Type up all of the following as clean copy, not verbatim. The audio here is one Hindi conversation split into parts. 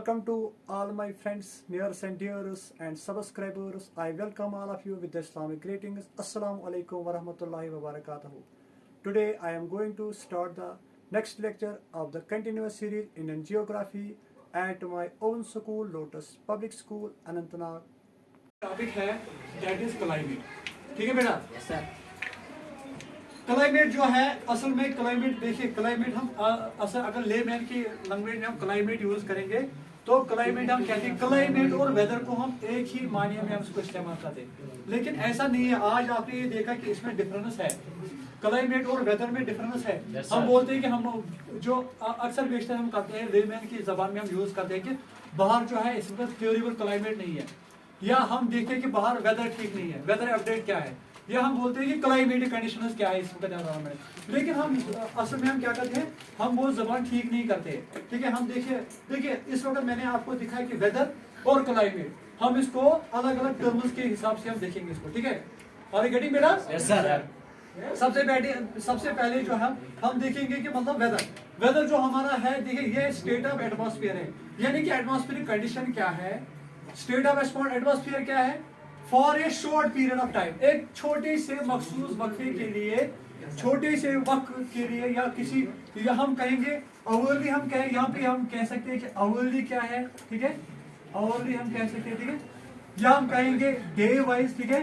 Welcome to all my friends, nears and dears and subscribers. I welcome all of you with the Islamic greetings. Assalamu alaikum wa rahmatullahi wa barakatuhu. Today I am going to start the next lecture of the continuous series in Indian geography at my own school, Lotus Public School, Anantnag. Topic है that is climate. ठीक है बेटा? Yes sir. क्लाइमेट जो है असल में क्लाइमेट देखिए क्लाइमेट हम असल अगर लेमैन की लैंग्वेज में हम क्लाइमेट यूज करेंगे तो क्लाइमेट हम कहते हैं क्लाइमेट और वेदर को हम एक ही मायने में हम इसको इस्तेमाल करते हैं, लेकिन ऐसा नहीं है। आज आपने ये देखा कि इसमें डिफरेंस है, क्लाइमेट और वेदर में डिफरेंस है। yes, हम बोलते हैं कि हम जो अक्सर बेशतर हम करते हैं लेमैन की जबान में हम यूज करते हैं कि बाहर जो है इस वक्त फेवरेबल क्लाइमेट नहीं है, या हम देखते हैं कि बाहर वेदर ठीक नहीं है, वेदर अपडेट क्या है, या हम बोलते हैं कि क्लाइमेटिक कंडीशंस क्या है इस वक्त एनवायरनमेंट। लेकिन हम असल में हम क्या करते हैं, हम वो जबान ठीक नहीं करते। ठीक है, हम देखिए इस वक्त मैंने आपको दिखाया कि वेदर और क्लाइमेट हम इसको अलग अलग टर्म्स के हिसाब से हम देखेंगे इसको। ठीक है, और गेटिंग बेटा? Yes sir. सबसे पहले जो है हम देखेंगे कि मतलब वेदर जो हमारा है, देखिए ये स्टेट ऑफ एटमॉस्फेयर है, यानी कि एटमॉस्फेरिक कंडीशन क्या है, स्टेट ऑफ एटमॉस्फेयर क्या है for a short period of time, एक छोटे से मखसूस वक्फे के लिए, छोटे से वक्त के लिए, या किसी या हम कहेंगे अवर्ली, हम कहें यहाँ पे हम कह सकते हैं कि अवर्ली क्या है। ठीक है, अवर्ली हम कह सकते हैं। ठीक है, या हम कहेंगे डे वाइज। ठीक है,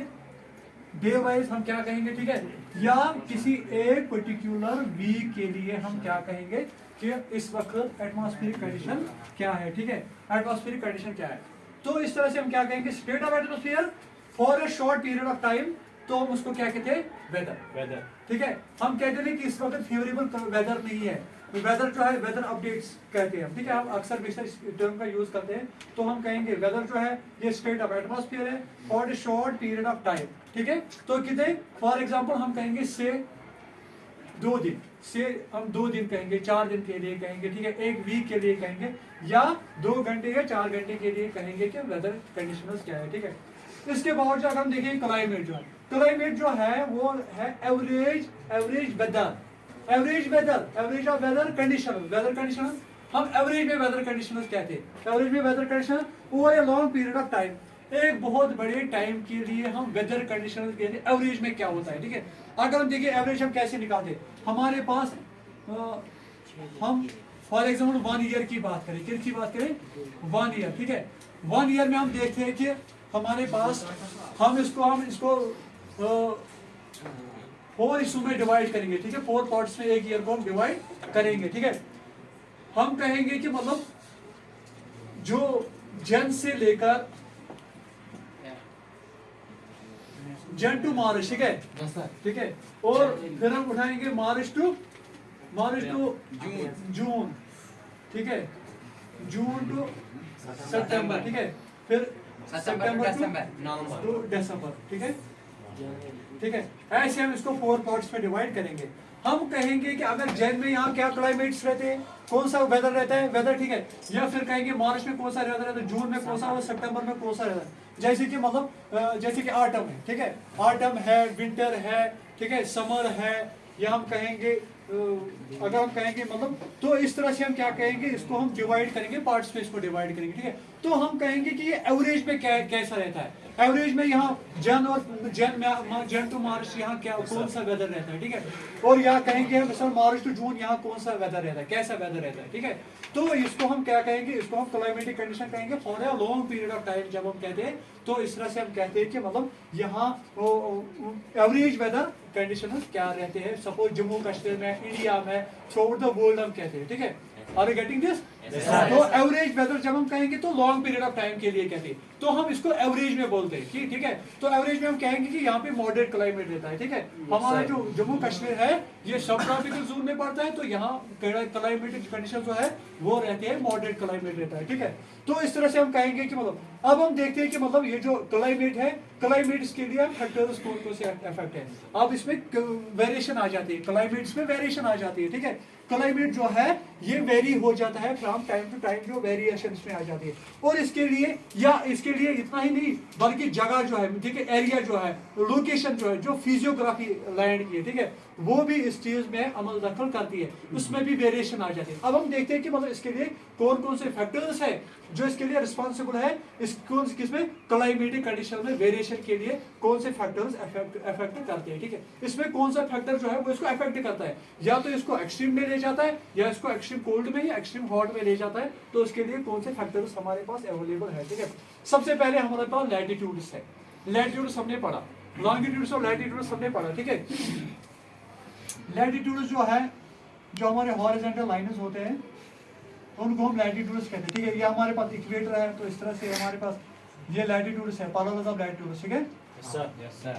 डे वाइज हम क्या कहेंगे। ठीक है, या किसी एक पर्टिकुलर वीक के लिए हम क्या कहेंगे कि इस वक्त एटमॉस्फेरिक कंडीशन क्या है। ठीक है, एटमॉस्फेरिक कंडीशन क्या है, तो इस तरह से हम क्या कहेंगे state of atmosphere for a short period of time, तो हम उसको क्या कहते हैं वेदर। ठीक है, हम कहते हैं कि इस वक्त फेवरेबल वेदर नहीं है, वेदर जो है वेदर अपडेट्स कहते हैं। ठीक है, हम अक्सर बेशतर इस टर्म का यूज करते हैं, तो हम कहेंगे वेदर जो है ये स्टेट ऑफ एटमॉस्फेयर है for a short period of time. ठीक है, तो कितने फॉर एग्जांपल हम कहेंगे से 2 दिन, से हम 2 दिन कहेंगे, 4 दिन के लिए कहेंगे। ठीक है, एक वीक के लिए कहेंगे, या 2 घंटे या 4 घंटे के लिए कहेंगे कि वेदर कंडीशंस क्या है। ठीक है, इसके बावजूद अगर हम देखें क्लाइमेट जो है वो है एवरेज ऑफ वेदर कंडीशन। हम एवरेज में वेदर कंडीशंस कहते हैं, एवरेज में weather condition over a long period of time, एक बहुत बड़े टाइम के लिए हम वेदर कंडीशन कहते हैं एवरेज में क्या होता है। ठीक है, अगर हम देखिए एवरेज हम कैसे निकालते हैं, हमारे पास हम फॉर एग्जाम्पल 1 ईयर की बात करें, किसकी बात करें 1 ईयर। ठीक है, 1 ईयर में हम देखते हैं कि हमारे पास हम इसको 4 हिस्सों में डिवाइड करेंगे। ठीक है, 4 पार्ट्स में एक ईयर को हम डिवाइड करेंगे। ठीक है, हम कहेंगे कि मतलब जो जन से लेकर जन टू मार्च। ठीक है, ठीक है, और फिर हम उठाएंगे मार्च टू जून। ठीक है, जून टू सितंबर। ठीक है, फिर सितंबर टू दिसंबर। ठीक है, ठीक है, ऐसे हम इसको 4 पार्ट्स में डिवाइड करेंगे। हम कहेंगे कि अगर जैन में यहाँ क्या क्लाइमेट्स रहते हैं, कौन सा वेदर रहता है वेदर। ठीक है, या फिर कहेंगे मार्च में कौन सा वेदर रहता है, जून में कौन सा और सितंबर में कौन सा रहता है। जैसे कि मतलब जैसे कि ऑटम है। ठीक है, ऑटम है, विंटर है, ठीक है, समर है, या हम कहेंगे अगर हम कहेंगे मतलब, तो इस तरह से हम क्या कहेंगे, इसको हम डिवाइड करेंगे, पार्ट्स में इसको डिवाइड करेंगे। ठीक है, तो हम कहेंगे कि ये एवरेज में कैसा रहता है। एवरेज में यहाँ जन टू मार्च यहाँ क्या कौन सा वेदर रहता है। ठीक है, और यहाँ कहेंगे हम सर मार्च टू जून यहाँ कौन सा वेदर रहता है, कैसा वेदर रहता है। ठीक है, तो इसको हम क्या कहेंगे, इसको हम क्लाइमेटिक कंडीशन कहेंगे for a long period of time. जब हम कहते हैं तो इस तरह से हम कहते हैं कि मतलब यहाँ एवरेज वेदर कंडीशन क्या रहते हैं, सपोज जम्मू कश्मीर में, इंडिया में, थ्रू आउट द वर्ल्ड हम कहते हैं। ठीक है, आर यू गेटिंग दिस? तो एवरेज वेदर जब हम कहेंगे तो लॉन्ग पीरियड ऑफ टाइम के लिए कहते हैं, तो हम इसको एवरेज में बोलते हैं। ठीक है, तो एवरेज में हम कहेंगे कि यहाँ पे मॉडरेट क्लाइमेट रहता है। ठीक है, हमारा जो जम्मू कश्मीर है ये सब ट्रॉपिकल जोन में पड़ता है, तो यहाँ क्लाइमेटिक कंडीशन जो है वो रहती है मॉडरेट क्लाइमेट रहता है। ठीक है, तो इस तरह से हम कहेंगे कि मतलब अब हम देखते हैं कि मतलब ये जो क्लाइमेट है, क्लाइमेट्स के लिए फैक्टर्स कौन से इफेक्ट है। अब इसमें वेरिएशन आ जाती है, क्लाइमेट्स में वेरिएशन आ जाती है। ठीक है, क्लाइमेट जो है ये वेरी हो जाता है फ्रॉम टाइम टू टाइम, जो वेरिएशन में आ जाती है। और इसके लिए इतना ही नहीं, बल्कि जगह जो है, ठीक है, एरिया जो है, लोकेशन जो है, जो फिजियोग्राफी लैंड की है, ठीक है, वो भी इस चीज में अमल दखल करती है, उसमें भी वेरिएशन आ जाती है। अब हम देखते हैं कि मतलब इसके लिए कौन कौन से फैक्टर्स है जो इसके लिए रिस्पॉन्सिबल है, किसमें क्लाइमेटिक कंडीशन में वेरिएशन के लिए कौन से फैक्टर्स अफेक्ट करते हैं। ठीक है, इसमें कौन सा फैक्टर जो है वो इसको अफेक्ट करता है, या तो इसको एक्सट्रीम में ले जाता है या इसको एक्सट्रीम कोल्ड में या एक्सट्रीम हॉट में ले जाता है। तो उसके लिए कौन से फैक्टर्स हमारे पास अवेलेबल है। ठीक है, सबसे पहले हमारे पास लैटिट्यूड्स है, लैटिट्यूड्स हमने पढ़ा, लॉन्गिट्यूड्स और लैटिट्यूड्स हमने पढ़ा। ठीक है, लैटिट्यूड्स जो है, जो हमारे हॉरिजॉन्टल लाइन्स होते हैं उनको हम लैटिट्यूड्स कहते हैं। ठीक है, ये हमारे पास इक्वेटर है, तो इस तरह से हमारे पास ये लैटिट्यूड्स है, पैरेलल्स ऑफ लैटिट्यूड्स। ठीक है सर,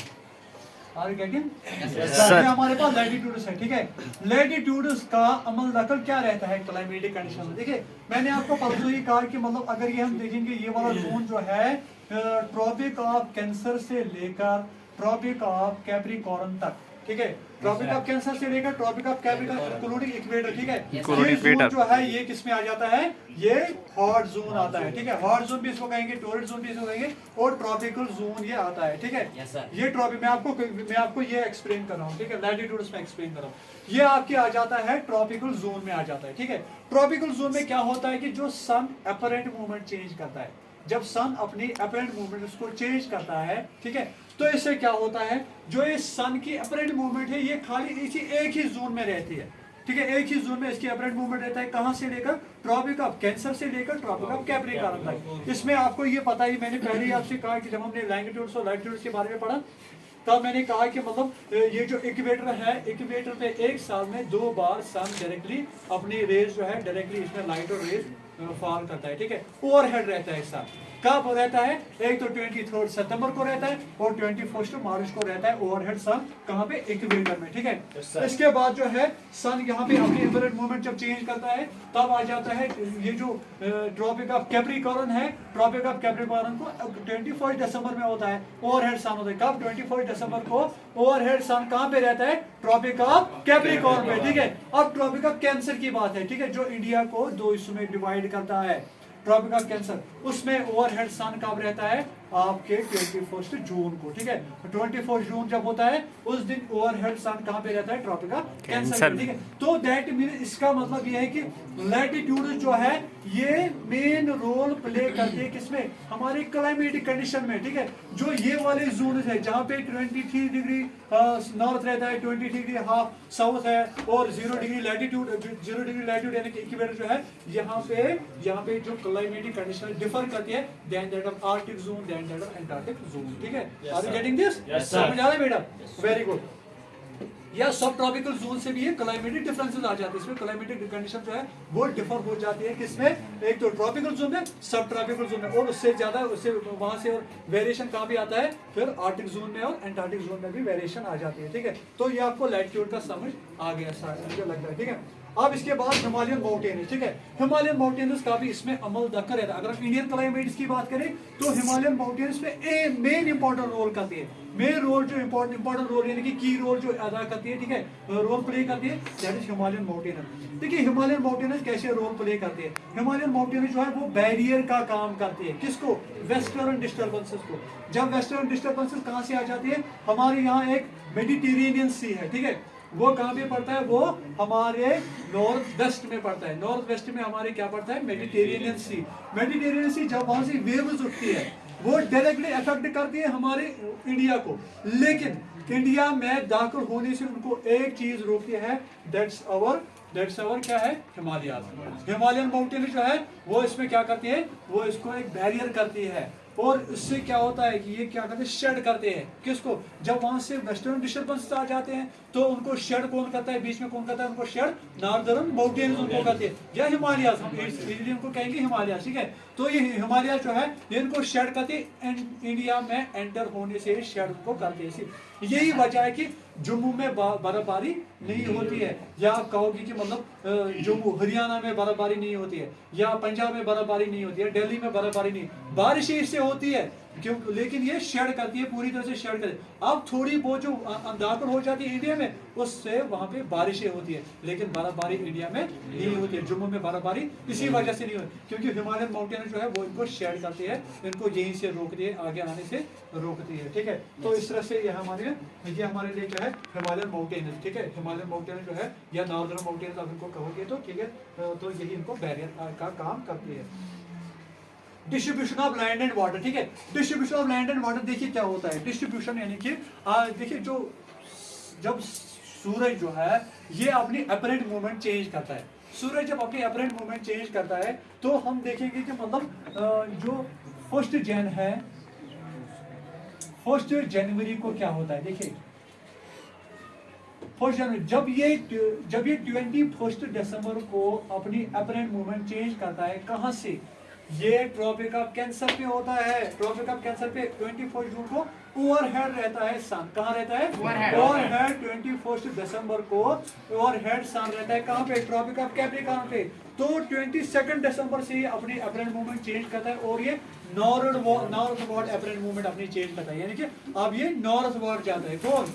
आर गेटिंग सर, हमारे पास लैटिट्यूड्स है। ठीक है, लैटिट्यूड्स का अमल दखल क्या रहता है क्लाइमेटिक कंडीशन में। देखिए, मैंने आपको परसों ही कहा कि मतलब अगर ये हम देखेंगे, ये वाला जोन जो है ट्रॉपिक ऑफ कैंसर से लेकर ट्रॉपिक ऑफ कैप्रिकॉर्न तक, ठीक है, ट्रॉपिक ऑफ कैंसर से लेकर tropic of Capricorn including equator. ठीक है, ये जोन जो है ये किस में आ जाता है, ये हॉट जोन आता है। ठीक है, हॉट जोन भी इसको कहेंगे, टोरिड जोन भी इसको कहेंगे, और ट्रॉपिकल जोन ये आता है। ठीक है, ये ट्रॉपिक मैं आपको ये एक्सप्लेन कर रहा हूँ। ठीक है, लैटिट्यूड्स में एक्सप्लेन कर रहा हूँ, ये आपके आ जाता है ट्रॉपिकल जोन में आ जाता है। ठीक है, ट्रॉपिकल जोन में क्या होता है कि जो सन अपरेंट मूवमेंट चेंज करता है, जब सन अपनी अपरेंट मूवमेंट उसको चेंज करता है, ठीक है, तो इससे क्या होता है, जो ये सन की अपरेंट मूवमेंट है ये खाली इसी एक ही जोन में रहती है। ठीक है, एक ही जोन में इसकी अपरेंट मूवमेंट रहता है, कहां से लेकर ट्रॉपिक ऑफ कैंसर से लेकर ट्रॉपिक ऑफ कैप्रिकॉर्न तक। इसमें आपको ये पता ही, मैंने पहले ही आपसे कहा कि जब हमने लैटिट्यूड्स और लैटिट्यूड्स के बारे में पढ़ा तब मैंने कहा कि मतलब ये जो इक्वेटर है, इक्वेटर पे एक साल में 2 बार सन डायरेक्टली अपनी रेज जो है डायरेक्टली इसमें लाइट और रेज फॉल करता है। ठीक है, ओवरहेड रहता है इस कब रहता है, एक तो 23 सितंबर को रहता है और 21 मार्च को रहता है ओवरहेड सन, कहाँ पे, इक्वेटर में। ठीक है, इसके बाद जो है सन यहाँ पे अपनी अपरेंट मूवमेंट जब चेंज करता है तब आ जाता है ये जो ट्रॉपिक ऑफ कैप्रिकॉर्न है, ट्रॉपिक ऑफ कैप्रिकॉर्न को 21 दिसंबर में होता है, ओवरहेड सन होता है। कब, 21 दिसंबर को ओवरहेड सन कहाँ पे रहता है, ट्रॉपिक ऑफ कैप्रिकॉर्न में। ठीक है, अब ट्रॉपिक ऑफ कैंसर की बात है। ठीक है, जो इंडिया को 2 हिस्सों में डिवाइड करता है, ट्रॉपिक ऑफ कैंसर, उसमें ओवरहेड सन कब रहता है, आपके 21 जून को। ठीक है, 21 जून जब होता है उस दिन ओवरहेड सन कहाँ पे रहता है, ट्रॉपिक ऑफ कैंसर। ठीक है, तो दैट मीन इसका मतलब ये है कि लैटिट्यूड जो है ये मेन रोल प्ले करती है किसमें, हमारी क्लाइमेटिक कंडीशन में। ठीक है, जो ये वाले जोन है जहाँ पे 23 डिग्री नॉर्थ रहता है, 20 डिग्री हाफ साउथ है, और 0 डिग्री लैटिट्यूड, 0 डिग्री लैटिट्यूड यानी कि इक्वेटर जो है, यहाँ पे जो क्लाइमेटिक कंडीशन डिफर करती है then that of Arctic zone, then that of Antarctic zone. ठीक है, आर यू गेटिंग दिस, समझ आ रहा है बेटा, वेरी गुड। या सब ट्रॉपिकल जोन से भी ये क्लाइमेटिक डिफरेंसेस आ जाते हैं, इसमें क्लाइमेटिक कंडीशन जो है वो डिफर हो जाती है किसमें, एक तो ट्रॉपिकल जोन में, सब ट्रॉपिकल जोन में, और उससे ज्यादा उससे वहां से और वेरिएशन कहाँ भी आता है, फिर आर्कटिक जोन में और एंटार्क्टिक जोन में भी वेरिएशन आ जाती है। ठीक है, तो ये आपको लैटिट्यूड का समझ आ गया मुझे लगता है। ठीक है, अब इसके बाद हिमालयन माउंटेन्स। ठीक है, हिमालयन माउंटेन्स का भी इसमें अमल दखल रहता है। अगर हम इंडियन क्लाइमेट्स की बात करें तो हिमालयन माउंटेन्स में मेन इंपॉर्टेंट रोल करती है, मेन रोल जो इंपॉर्टेंट रोल यानी कि की रोल जो अदा करती है, ठीक है, रोल प्ले करती है, दैट इज हिमालयन माउंटेन्स। देखिए, हिमालयन माउंटेन्स कैसे रोल प्ले करती है, हिमालयन माउंटेन्स जो है वो बैरियर का काम करती है, किसको, वेस्टर्न डिस्टर्बेंसेस को। जब वेस्टर्न डिस्टर्बेंसेस कहाँ से आ जाती है, हमारे यहाँ एक मेडिटेरेनियन सी है, ठीक है, वो कहाँ पे पड़ता है, वो हमारे नॉर्थ वेस्ट में पड़ता है, नॉर्थ वेस्ट में हमारे क्या पड़ता है, मेडिटेरेनियन सी। मेडिटेरेनियन सी जब वहां से वेव्स उठती है वो डायरेक्टली अफेक्ट करती है हमारे इंडिया को, लेकिन इंडिया में दाखिल होने से उनको एक चीज रोकती है, दैट्स अवर क्या है, हिमालय। हिमालयन माउंटेन जो है वो इसमें क्या करती है, वो इसको एक बैरियर करती है, और उससे क्या होता है कि ये क्या करते हैं, शेड करते हैं, किसको, जब वहां से वेस्टर्न डिस्टर्बेंस आ जाते हैं तो उनको शेड कौन करता है, बीच में कौन करता है, उनको शेड नॉर्दर्न माउंटेन्स उनको करते हैं, या हिमालय, हम इजीली उनको कहेंगे हिमालय। ठीक है, तो ये हिमालय जो है इनको शेड करते हैं, इंडिया में एंटर होने से शेड उनको करते हैं। यही वजह है कि जम्मू में बर्फबारी नहीं होती है, या आप कहोगे कि मतलब जम्मू हरियाणा में बर्फबारी नहीं होती है, या पंजाब में बर्फबारी नहीं होती है, दिल्ली में बर्फबारी नहीं, बारिश इससे होती है क्यों, लेकिन ये शेड करती है, पूरी तरह से शेड करती है। अब थोड़ी बहुत जो अंधापन हो जाती है इंडिया में, उससे वहां पे बारिशें होती है, लेकिन बर्फबारी इंडिया में नहीं होती है। जम्मू में बर्फबारी इसी वजह से नहीं होती, क्योंकि हिमालयन माउंटेन जो है वो इनको शेड करती है, इनको यहीं से रोकती है, आगे आने से रोकती है। ठीक है, तो इस तरह से ये हमारे लिए क्या है, हिमालयन माउंटेन। ठीक है, हिमालयन माउंटेन जो है या नॉर्दर्न माउंटेन आप इनको कहोगे तो ठीक है, तो यही इनको बैरियर का काम करती है। Distribution of land and water. ठीक है, distribution of land and water देखिए क्या होता है। डिस्ट्रीब्यूशन यानी कि देखिए जो जब सूरज जो है ये अपनी अपरेंट मूवमेंट चेंज करता है, सूरज जब अपनी अपरेंट मूवमेंट चेंज करता है तो हम देखेंगे कि मतलब जो फर्स्ट जनवरी को क्या होता है। देखिए फर्स्ट जनवरी जब ये 21 दिसंबर को अपनी अपरेंट मूवमेंट चेंज करता है, कहां से, ये ट्रॉपिक ऑफ कैंसर पे होता है। ट्रॉपिक ऑफ कैंसर पे 21 जून को ओवरहेड रहता है सन। कहाँ रहता है, ओवरहेड 21 दिसंबर को ओवरहेड सन रहता है। कहाँ पे, ट्रॉपिक ऑफ कैप्रिकॉर्न पे। तो 22 दिसंबर से अपनी अपरेंट मूवमेंट चेंज करता है और ये नॉर्थवर्ड अपरेंट मूवमेंट अपनी चेंज करता है, यानी कि अब ये नॉर्थवर्ड जाता है। कौन,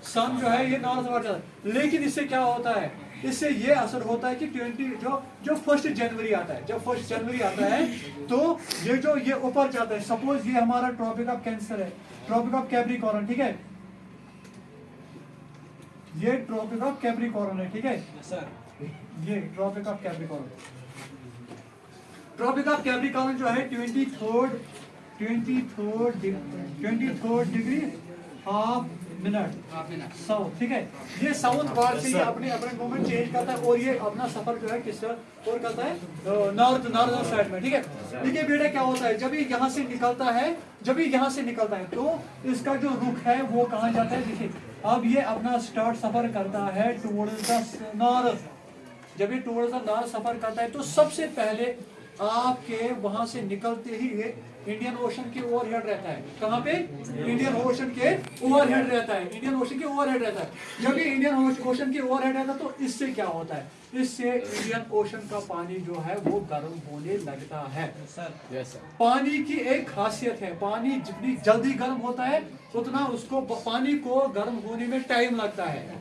सन जो है ये नॉर्थवर्ड जाता है। लेकिन इससे क्या होता है, इससे ये असर होता है कि 20 जो 1 जनवरी आता है, जब 1 जनवरी आता है तो ये ऊपर जाता है। सपोज ये हमारा ट्रॉपिक ऑफ कैंसर है, ट्रॉपिक ऑफ कैप्रिकॉर्न। ठीक है, ये ट्रॉपिक ऑफ कैप्रिकॉर्न है। ठीक है सर, ये tropic of Capricorn, tropic of Capricorn जो है 23rd degree half minute south. ठीक है, ये साउथ वार्ड से ये अपने मूवमेंट चेंज करता है और ये अपना सफर जो है किस और करता है, नॉर्दर्न साइड में। ठीक है, देखिए बेटा क्या होता है, जब ये यहाँ से निकलता है तो इसका जो रुख है वो कहाँ जाता है। देखिए अब ये अपना सफर करता है टुवर्ड्स द नॉर्थ। जब ये टुवर्ड्स द नॉर्थ सफर करता है तो सबसे पहले आपके वहां से निकलते ही ये इंडियन ओशन के ओवरहेड रहता है। कहाँ पे, इंडियन ओशन के ओवरहेड रहता है, इंडियन ओशन के ओवरहेड रहता है। जब ये इंडियन ओशन के ओवरहेड रहता है तो इससे क्या होता है, इससे इंडियन ओशन का पानी जो है वो गर्म होने लगता है। सर पानी की एक खासियत है, पानी जितनी जल्दी गर्म होता है उतना उसको पानी को गर्म होने में टाइम लगता है।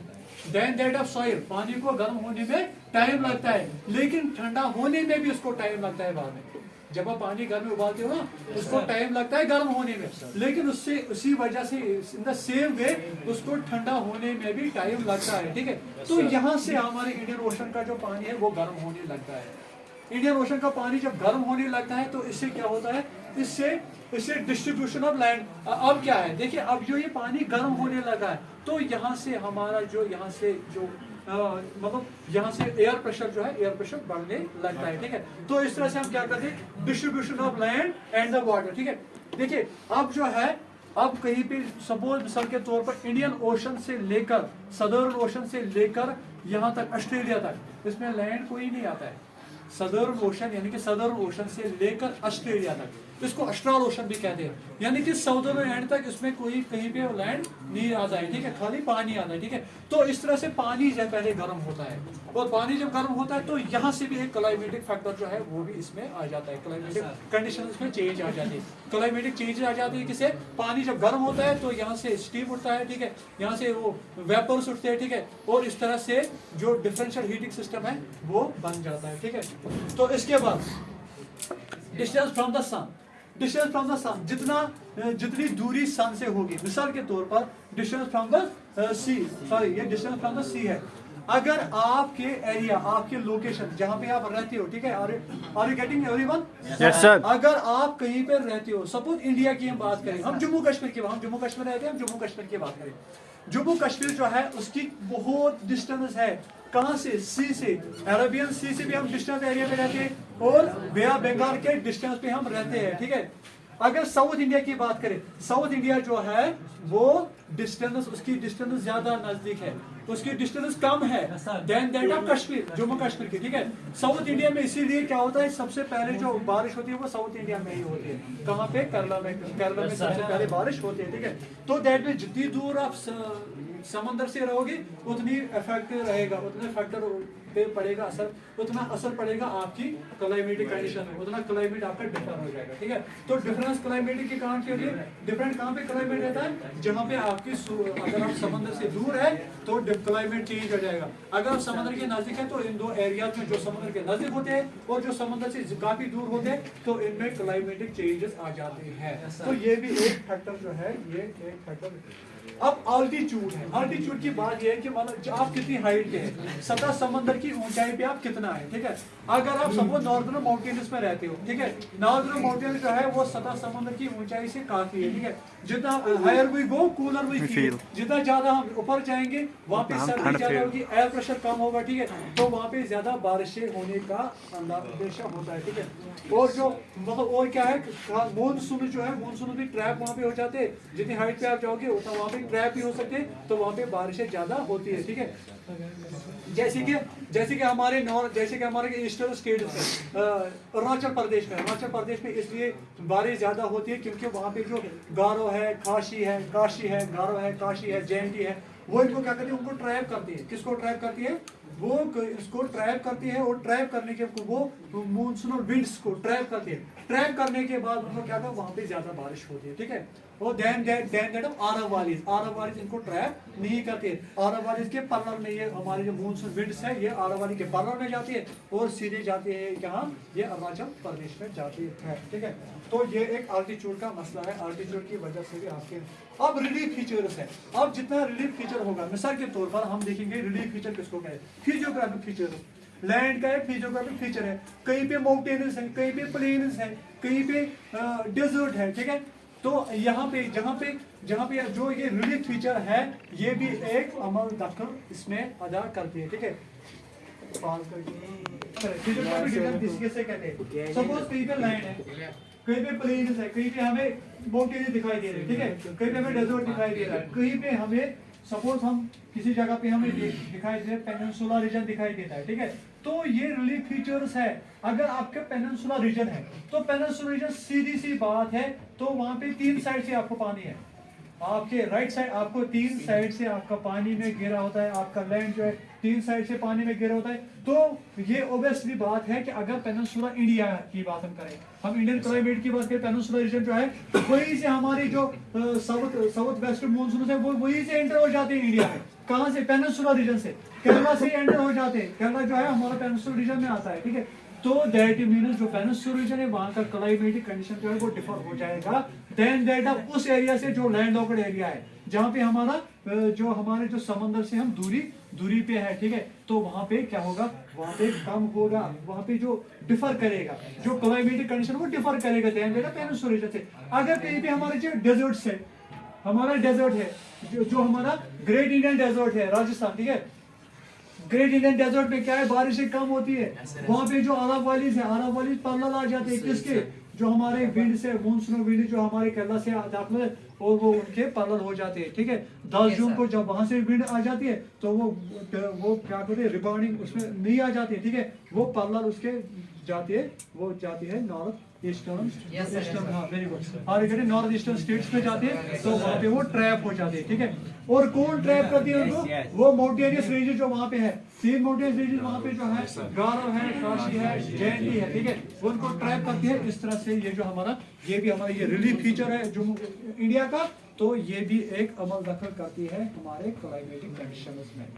देन दैट ऑफ सॉइल, पानी को गर्म होने में टाइम लगता है, लेकिन ठंडा होने में भी उसको टाइम लगता है। बाद में जब आप पानी घर में उबालते हो ना, उसको टाइम लगता है गर्म होने में, लेकिन उससे उसी वजह से इन द सेम वे उसको ठंडा होने में भी टाइम लगता है। ठीक है, तो यहाँ से हमारे इंडियन ओशन का जो पानी है वो गर्म होने लगता है। इंडियन ओशन का पानी जब गर्म होने लगता है तो इससे क्या होता है, इससे डिस्ट्रीब्यूशन ऑफ लैंड। अब क्या है, देखिए अब जो ये पानी गर्म होने लगा है तो यहाँ से हमारा जो मतलब यहाँ से एयर प्रेशर जो है, एयर प्रेशर बढ़ने लगता है। ठीक है, तो इस तरह से हम क्या करते हैं, distribution of land and the water. ठीक है, देखिए अब जो है, अब कहीं पे सपोज मिसाल के तौर पर इंडियन ओशन से लेकर, सदर्न ओशन से लेकर यहाँ तक ऑस्ट्रेलिया तक, इसमें लैंड कोई नहीं आता है। सदर्न ओशन यानी कि सदर्न ओशन से लेकर ऑस्ट्रेलिया तक, इसको ऑस्ट्रल ओशन भी कहते हैं, यानी कि साउदर्न एंड तक इसमें कोई कहीं पे लैंड नहीं आता है। ठीक है, खाली पानी आता है। ठीक है, तो इस तरह से पानी जब पहले गर्म होता है, और पानी जब गर्म होता है तो यहाँ से भी एक क्लाइमेटिक फैक्टर जो है वो भी इसमें आ जाता है, क्लाइमेटिक कंडीशन इसमें चेंज आ जाती है, क्लाइमेटिक चेंज आ जाती है। किसे, पानी जब गर्म होता है तो यहाँ से स्टीम उठता है। ठीक है, यहाँ से वो वेपर्स उठते हैं। ठीक है, और इस तरह से जो डिफरेंशियल हीटिंग सिस्टम है वो बन जाता है। ठीक है, तो इसके बाद distance from the sun, distance from the sun, जितनी दूरी सन से होगी, मिसाल के तौर पर distance from the sea, sorry ये डिस्टेंस फ्रॉम द सी है। अगर आपके एरिया, आपके लोकेशन जहां पे आप रहते हो, ठीक है, are you getting everyone? Yes sir. अगर आप कहीं पर रहते हो, सपोज इंडिया की हम बात करें, हम जम्मू कश्मीर की, हम जम्मू कश्मीर रहते हैं, हम जम्मू कश्मीर की बात करें, जम्मू कश्मीर जो है उसकी बहुत डिस्टेंस है, कहां से, सी से, अरेबियन सी से भी हम डिस्टेंस एरिया पे रहते हैं, और बे ऑफ बंगाल के डिस्टेंस पे हम रहते हैं। ठीक है, अगर साउथ इंडिया की बात करें, साउथ इंडिया जो है वो डिस्टेंस, उसकी डिस्टेंस ज्यादा नजदीक है, उसकी डिस्टेंस कम है then that of Kashmir, Jammu Kashmir की। ठीक है, साउथ इंडिया में इसीलिए क्या होता है, सबसे पहले जो बारिश होती है वो साउथ इंडिया में ही होती है। कहाँ पे, केरला में, केरला में सबसे पहले बारिश होती है। ठीक है, तो दैट में जितनी दूर आप समंदर से रहोगे उतनी इफेक्ट रहेगा, उतने फैक्टर पे पड़ेगा असर, उतना असर पड़ेगा आपकी क्लाइमेटिक कंडीशन में, उतना क्लाइमेट आपका डिफर हो जाएगा, ठीक है। तो डिफरेंस क्लाइमेटिक के कारण के लिए डिफरेंट कहाँ पे क्लाइमेट रहता है, जहाँ पे आपकी अगर आप समंदर से दूर है तो क्लाइमेट चेंज हो जाएगा, अगर आप समंदर के नजदीक है तो इन दो एरियाज में जो समुद्र के नजदीक होते हैं और जो समुद्र से काफी दूर होते हैं तो इनमें क्लाइमेटिक चेंजेस आ जाते हैं। तो ये भी एक फैक्टर जो है, ये एक फैक्टर। अब ऑल्टीट्यूड है, ऑल्टीट्यूड की बात ये है कि मतलब आप कितनी हाइट के हैं, सतह समंदर की ऊंचाई पे आप कितना है, ठीक है। अगर आप सपोज नॉर्दर्न माउंटेन्स में रहते हो, ठीक है, नॉर्दर्न माउंटेन जो है वो सतह समंदर की ऊंचाई से काफी है, ठीक है। जितना higher we go cooler we feel, जितना ज्यादा हम ऊपर जाएंगे वहाँ पे सर्दी ज्यादा होगी, एयर प्रेशर कम होगा, ठीक है, तो वहाँ पे ज्यादा बारिशें होने का अंदेशा होता है, ठीक है। और जो मतलब और क्या है, मानसून जो है, मानसून भी ट्रैप वहाँ पे हो जाते हैं, जितनी हाइट पे आप जाओगे उतना वहाँ पे ट्रैप भी हो सकते हैं, तो वहाँ पे बारिशें ज्यादा होती है, ठीक है। जैसे कि हमारे ईस्टर्न स्टेट अरुणाचल प्रदेश में इसलिए बारिश ज्यादा होती है क्योंकि वहाँ पे जो गारो है, काशी है, गारो है, काशी है, जयंती है, वो इनको क्या करती है, उनको ट्रैप करती है। किसको ट्रैप करती है, वो इसको ट्रैप करती है, और ट्रैप करने के वो मानसूनल विंड्स को ट्रैप करती है। ट्रैप करने के बाद उनको क्या करता है, वहाँ पे ज्यादा बारिश होती है, ठीक है। और देन आरब वालीज इनको ट्रैप नहीं करते। आरब वालीज के पर्लर में, ये हमारे जो मानसून विंड्स है ये आरब वाली के पर्लर में जाती है और सीधे जाती है यहाँ, ये अरुणाचल प्रदेश में जाती है, ठीक है। तो ये एक अल्टीट्यूड का मसला है, अल्टीट्यूड की वजह से भी आपके। अब रिलीफ फीचर्स है, अब जितना रिलीफ फीचर होगा, मिसाल के तौर पर हम देखेंगे रिलीफ फीचर किसको कहते हैं, फिजियोग्राफिक फीचर। लैंड का एक फिजियोग्राफिक फीचर है, कहीं पे माउंटेन्स है, कहीं पे प्लेन्स है, कहीं पे डेजर्ट है, ठीक है। तो यहाँ पे जहाँ पे जो ये रिलीफ फीचर है ये भी एक अमल दखल इसमें अदा करती है, ठीक है। किसे कहते हैं, सपोज कहीं पे लैंड है, कहीं पे प्लेन्स है, कहीं पे हमें माउंटेन दिखाई दे रहे हैं, ठीक है, कहीं पे हमें डेजर्ट दिखाई दे रहा है, कहीं पे हमें सपोज हम किसी जगह पे हमें दिखाई दे पेनिनसुला रीजन दिखाई देता है, ठीक है। तो ये रिलीफ फीचर्स है। अगर आपका पेनिनसुला रीजन है तो पेनिनसुला रीजन सीधी सी बात है, तो वहां पे 3 साइड से आपको पानी है, आपके राइट साइड आपको 3 साइड से आपका पानी में घिरा होता है, आपका लैंड जो है 3 साइड से पानी में घिरा होता है। तो ये ओब्वियसली बात है कि अगर पेनिनसुला इंडिया की बात हम करें, हम इंडियन क्लाइमेट की बात करें, पेनिनसुला रीजन जो है वहीं से हमारी जो साउथ वेस्ट मानसून है वो वहीं से एंटर हो जाते हैं इंडिया में। कहाँ से, पेनिनसुला रीजन से, केरला से एंटर हो जाते हैं, केरला जो है हमारा पेनिनसुला रीजन में आता है, ठीक है। तो दैट मीन्स जो पेनिनसुला रीजन है वहां का क्लाइमेटिक कंडीशन जो है वो डिफर हो जाएगा देन दैट ऑफ उस एरिया से जो लैंड लॉक्ड एरिया है, जहाँ पे हमारे जो समंदर से हम दूरी पे है, ठीक है। तो वहां पे क्या होगा, वहां पे कम होगा, वहां पे जो डिफर करेगा, जो क्लाइमेटिक कंडीशन वो डिफर करेगा then that of peninsula region से। अगर कहीं पे हमारे जो डेजर्ट है, हमारा डेजर्ट है जो हमारा ग्रेट इंडियन डेजर्ट है राजस्थान, ठीक है। ग्रेट इंडियन डेजर्ट में क्या है, बारिशें कम होती है, वहाँ पे जो अरब वालीज है, अरब वालीज पैरेलल आ जाते हैं किसके, जो हमारे विंड से मानसून विंड जो हमारे केरला से दाखिल है और वो उनके पैरेलल हो जाते हैं, ठीक है। 10 जून को जब वहां से विंड आ जाती है तो वो क्या कहते हैं, रिबाउंडिंग उसमें नहीं आ जाती है, ठीक है। वो पैरेलल उसके जाती है, वो जाती है नॉर्थ ईस्टर्न, हाँ वेरी गुड, और नॉर्थ ईस्टर्न स्टेट्स में जाती है, तो वहाँ पे वो ट्रैप हो जाती है, ठीक है। और कौन ट्रैप करती है उनको, वो माउंटेनियस रीजन जो वहाँ पे है, 3 माउंटेनियस रीजन वहाँ पे जो है, गारो है, काशी है, जयंती है, ठीक है, उनको ट्रैप करती है। इस तरह से ये जो हमारा ये रिलीफ फीचर है जो इंडिया का, तो ये भी एक अमल दखल करती है हमारे क्लाइमेटिक कंडीशंस में।